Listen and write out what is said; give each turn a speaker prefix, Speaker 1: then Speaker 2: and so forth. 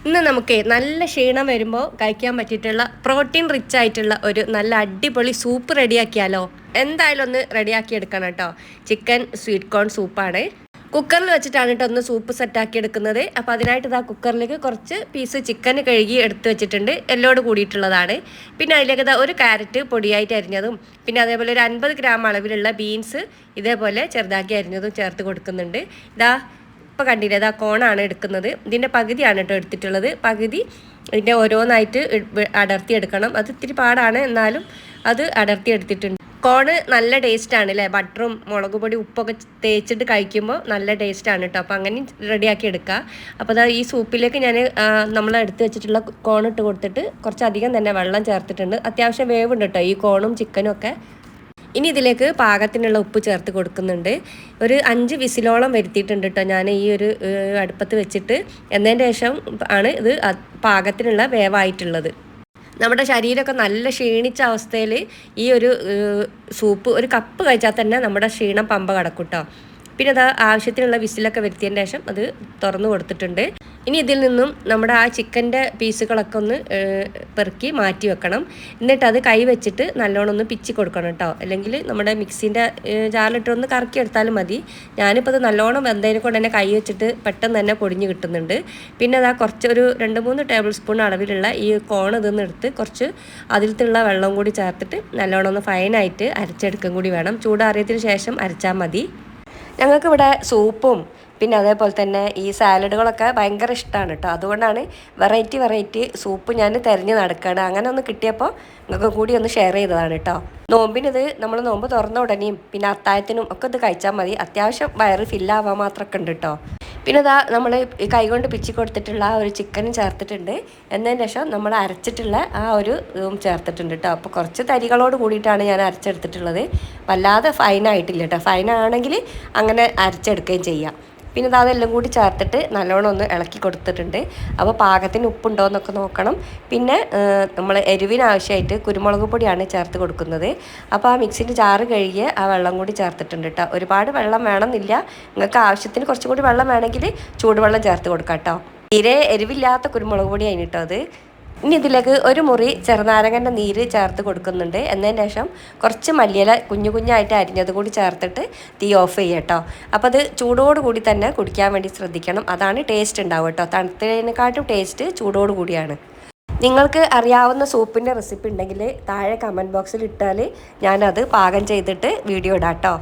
Speaker 1: ഇന്ന് നമുക്ക് നല്ല ക്ഷീണം വരുമ്പോൾ കഴിക്കാൻ പറ്റിയിട്ടുള്ള പ്രോട്ടീൻ റിച്ച് ആയിട്ടുള്ള ഒരു നല്ല അടിപൊളി സൂപ്പ് റെഡിയാക്കിയാലോ? എന്തായാലും ഒന്ന് റെഡിയാക്കി എടുക്കണം കേട്ടോ. ചിക്കൻ സ്വീറ്റ് കോൺ സൂപ്പാണ്. കുക്കറിൽ വെച്ചിട്ടാണ് കേട്ടോ ഒന്ന് സൂപ്പ് സെറ്റാക്കി എടുക്കുന്നത്. അപ്പോൾ അതിനായിട്ട് ഇതാ കുക്കറിലേക്ക് കുറച്ച് പീസ് ചിക്കൻ കഴുകി എടുത്ത് വെച്ചിട്ടുണ്ട്. എല്ലോട് കൂടിയിട്ടുള്ളതാണ്. പിന്നെ അതിലേക്ക് ഇതാ ഒരു ക്യാരറ്റ് പൊടിയായിട്ട് അരിഞ്ഞതും പിന്നെ അതേപോലെ ഒരു 50 ഗ്രാം അളവിലുള്ള ബീൻസ് ഇതേപോലെ ചെറുതാക്കി അരിഞ്ഞതും ചേർത്ത് കൊടുക്കുന്നുണ്ട്. ഇതാ ഇപ്പോൾ കണ്ടില്ലേ, ഇതാ കോണാണ് എടുക്കുന്നത്. ഇതിൻ്റെ പകുതിയാണ് കേട്ടോ എടുത്തിട്ടുള്ളത്. പകുതി ഇതിൻ്റെ ഓരോന്നായിട്ട് അടർത്തി എടുക്കണം. അത് ഇത്തിരി പാടാണ്, എന്നാലും അത് അടർത്തി എടുത്തിട്ടുണ്ട്. കോണ് നല്ല ടേസ്റ്റാണ് അല്ലേ? ബട്ടറും മുളക് പൊടി ഉപ്പൊക്കെ തേച്ചിട്ട് കഴിക്കുമ്പോൾ നല്ല ടേസ്റ്റാണ് കേട്ടോ. അപ്പോൾ അങ്ങനെ റെഡിയാക്കി എടുക്കുക. അപ്പോൾ അതാ ഈ സൂപ്പിലേക്ക് ഞാൻ നമ്മൾ എടുത്ത് വെച്ചിട്ടുള്ള കോൺ ഇട്ട് കൊടുത്തിട്ട് കുറച്ചധികം തന്നെ വെള്ളം ചേർത്തിട്ടുണ്ട്. അത്യാവശ്യം വേവുണ്ട് കേട്ടോ ഈ കോണും ചിക്കനും ഒക്കെ. ഇനി ഇതിലേക്ക് പാകത്തിനുള്ള ഉപ്പ് ചേർത്ത് കൊടുക്കുന്നുണ്ട്. ഒരു 5 വിസിലോളം വരുത്തിയിട്ടുണ്ട് കേട്ടോ ഞാൻ ഈ ഒരു അടുപ്പത്ത് വെച്ചിട്ട്. എന്നതിൻ്റെ ശേഷം ആണ് ഇത് പാകത്തിനുള്ള വേവായിട്ടുള്ളത്. നമ്മുടെ ശരീരമൊക്കെ നല്ല ക്ഷീണിച്ച അവസ്ഥയിൽ ഈ ഒരു സൂപ്പ് ഒരു കപ്പ് കഴിച്ചാൽ തന്നെ നമ്മുടെ ക്ഷീണം പമ്പ കടക്കും കേട്ടോ. പിന്നെ അത് ആവശ്യത്തിനുള്ള വിസിലൊക്കെ വരുത്തിയതിന് ശേഷം അത് തുറന്നു കൊടുത്തിട്ടുണ്ട്. ഇനി ഇതിൽ നിന്നും നമ്മുടെ ആ ചിക്കൻ്റെ പീസുകളൊക്കെ ഒന്ന് പെറുക്കി മാറ്റി വെക്കണം. എന്നിട്ട് അത് കൈ വെച്ചിട്ട് നല്ലോണം ഒന്ന് പിച്ചി കൊടുക്കണം കേട്ടോ. അല്ലെങ്കിൽ നമ്മുടെ മിക്സിൻ്റെ ജാറിലിട്ടൊന്ന് കറക്കി എടുത്താലും മതി. ഞാനിപ്പോൾ അത് നല്ലോണം വെന്തതിനെ കൊണ്ട് തന്നെ കൈ വെച്ചിട്ട് പെട്ടെന്ന് തന്നെ പൊടിഞ്ഞ് കിട്ടുന്നുണ്ട്. പിന്നെ അതാ കുറച്ച് ഒരു 2-3 ടേബിൾ സ്പൂൺ അളവിലുള്ള ഈ കോൺ ഇതൊന്ന് എടുത്ത് കുറച്ച് അതിലത്തുള്ള വെള്ളം കൂടി ചേർത്തിട്ട് നല്ലോണം ഒന്ന് ഫൈനായിട്ട് അരച്ചെടുക്കും കൂടി വേണം. ചൂടാറിയതിന് ശേഷം അരച്ചാൽ മതി. ഞങ്ങൾക്കിവിടെ സൂപ്പും പിന്നെ അതേപോലെ തന്നെ ഈ സാലഡുകളൊക്കെ ഭയങ്കര ഇഷ്ടമാണ് കേട്ടോ. അതുകൊണ്ടാണ് വെറൈറ്റി സൂപ്പ് ഞാൻ തിരഞ്ഞ് നടക്കുകയാണ്. അങ്ങനെ ഒന്ന് കിട്ടിയപ്പോൾ നിങ്ങൾക്ക് കൂടി ഒന്ന് ഷെയർ ചെയ്തതാണ് കേട്ടോ. നോമ്പിനിത് നമ്മൾ നോമ്പ് തുറന്ന ഉടനെയും പിന്നെ അത്താഴത്തിനും ഒക്കെ ഇത് കഴിച്ചാൽ മതി. അത്യാവശ്യം വയറ് ഫില്ലാവാൻ മാത്രമൊക്കെ ഉണ്ട് കേട്ടോ. പിന്നെ ഇതാ നമ്മൾ കൈകൊണ്ട് പിച്ചി കൊടുത്തിട്ടുള്ള ആ ഒരു ചിക്കനും ചേർത്തിട്ടുണ്ട്. എന്നതിന് ശേഷം നമ്മൾ അരച്ചിട്ടുള്ള ആ ഒരു ഇതും ചേർത്തിട്ടുണ്ട് കേട്ടോ. അപ്പോൾ കുറച്ച് തരികളോട് കൂടിയിട്ടാണ് ഞാൻ അരച്ചെടുത്തിട്ടുള്ളത്. വല്ലാതെ ഫൈനായിട്ടില്ല കേട്ടോ. ഫൈനാണെങ്കിൽ അങ്ങനെ അരച്ചെടുക്കുകയും ചെയ്യാം. പിന്നെ അതെല്ലാം കൂടി ചേർത്തിട്ട് നല്ലോണം ഒന്ന് ഇളക്കി കൊടുത്തിട്ടുണ്ട്. അപ്പോൾ പാകത്തിന് ഉപ്പുണ്ടോ എന്നൊക്കെ നോക്കണം. പിന്നെ നമ്മൾ എരിവിനാവശ്യമായിട്ട് കുരുമുളക് പൊടിയാണ് ചേർത്ത് കൊടുക്കുന്നത്. അപ്പോൾ ആ മിക്സിൻ്റെ ജാറ് കഴുകിയ ആ വെള്ളം കൂടി ചേർത്തിട്ടുണ്ട് കേട്ടോ. ഒരുപാട് വെള്ളം വേണമെന്നില്ല. നിങ്ങൾക്ക് ആവശ്യത്തിന് കുറച്ചും കൂടി വെള്ളം വേണമെങ്കിൽ ചൂടുവെള്ളം ചേർത്ത് കൊടുക്കാം കേട്ടോ. തീരെ എരിവില്ലാത്ത കുരുമുളക് പൊടിയാണ് കേട്ടോ അത്. ഇനി ഇതിലേക്ക് ഒരു മുറി ചെറുനാരങ്ങൻ്റെ നീര് ചേർത്ത് കൊടുക്കുന്നുണ്ട്. എന്നതിന് ശേഷം കുറച്ച് മല്ലിയില കുഞ്ഞായിട്ട് അരിഞ്ഞത് കൂടി ചേർത്തിട്ട് തീ ഓഫ് ചെയ്യുക കേട്ടോ. അപ്പോൾ അത് ചൂടോടുകൂടി തന്നെ കുടിക്കാൻ വേണ്ടി ശ്രദ്ധിക്കണം. അതാണ് ടേസ്റ്റ് ഉണ്ടാവുക കേട്ടോ. തണുത്തതിനെക്കാട്ടും ടേസ്റ്റ് ചൂടോട് കൂടിയാണ്. നിങ്ങൾക്ക് അറിയാവുന്ന സൂപ്പിൻ്റെ റെസിപ്പി ഉണ്ടെങ്കിൽ താഴെ കമൻറ്റ് ബോക്സിൽ ഇട്ടാൽ ഞാനത് പാകം ചെയ്തിട്ട് വീഡിയോ ഇടാം കേട്ടോ.